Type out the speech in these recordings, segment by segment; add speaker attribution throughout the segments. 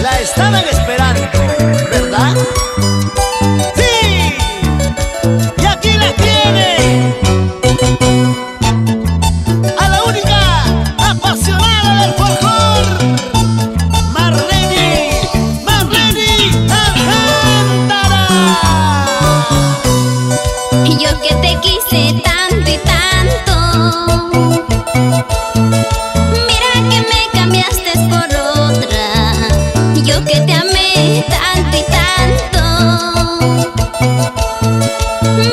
Speaker 1: La estaban esperando, ¿verdad? ¡Sí! Y aquí la tienen, a la única apasionada del folclor, Marleny Alcántara.
Speaker 2: Y yo que te quise tanto y tanto, mira que me cambiaste por otra. Yo que te amé tanto y tanto,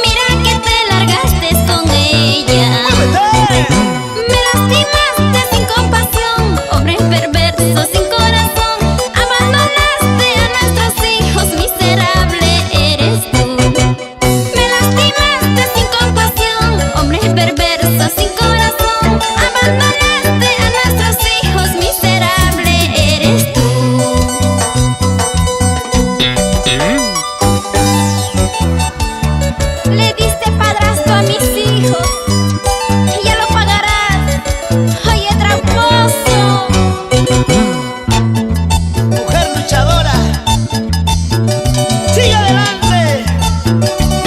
Speaker 2: mira que te largaste con ella. Me lastimaste sin compasión, hombre perverso sin corazón. Abandonaste a nuestros hijos, miserable eres tú. Me lastimaste sin compasión, hombre perverso sin corazón. Abandonaste a nuestros hijos, miserable eres tú. Le diste padrastro a mis hijos, y ya lo pagarás. Oye, tramposo.
Speaker 1: Mujer luchadora, sigue adelante.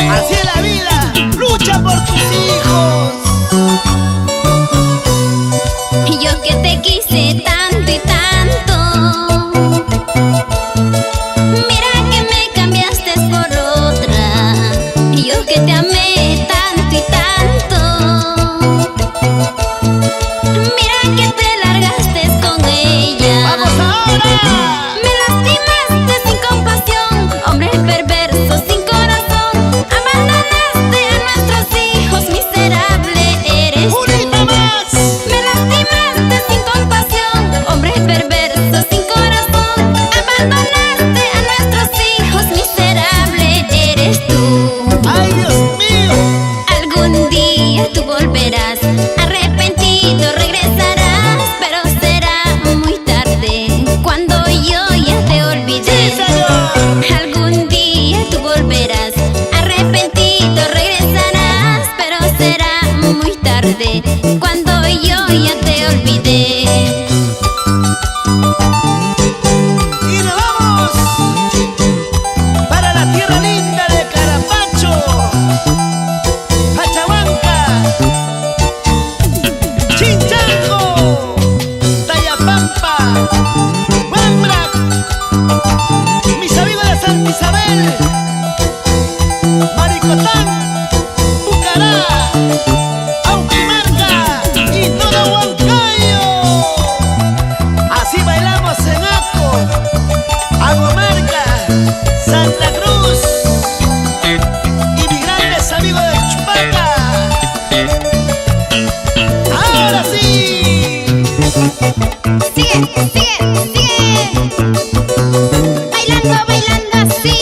Speaker 1: Así es la vida, lucha por tus hijos.
Speaker 2: Y yo que te quise tanto y tanto, mira que me cambiaste por otra. Y yo que te amé tanto y tanto, mira que te largaste con ella.
Speaker 1: ¡Vamos ahora!
Speaker 2: Me lastimaste sin compasión, hombre perverso sin corazón. Abandonaste a nuestros hijos, miserable eres tú.
Speaker 1: ¡Unita más!
Speaker 2: Me lastimaste sin compasión, hombre perverso sin corazón. Abandonaste a nuestros hijos, miserable eres tú.
Speaker 1: ¡Ay, Dios mío!
Speaker 2: Algún día tú volverás, arrepentido regresarás, pero será muy tarde cuando yo ya te olvidé.
Speaker 1: ¡Sí, señor!
Speaker 2: Algún día tú volverás, arrepentido regresarás, pero será muy tarde cuando yo ya te olvidé.
Speaker 1: Y nos vamos para la tierra linda de Carapacho, Pachahuanca, Chinchanco, Tayapampa, Huambrac, mis amigos de Santa Isabel, Maricotán, Pucará, Auquimarca y todo Huancayo. Así bailamos en Aco, Aguamarca, Santa Cruz y mis grandes amigos de Chupaca. Ahora sí.
Speaker 2: Sigue, sigue, sigue. Bailando, bailando así.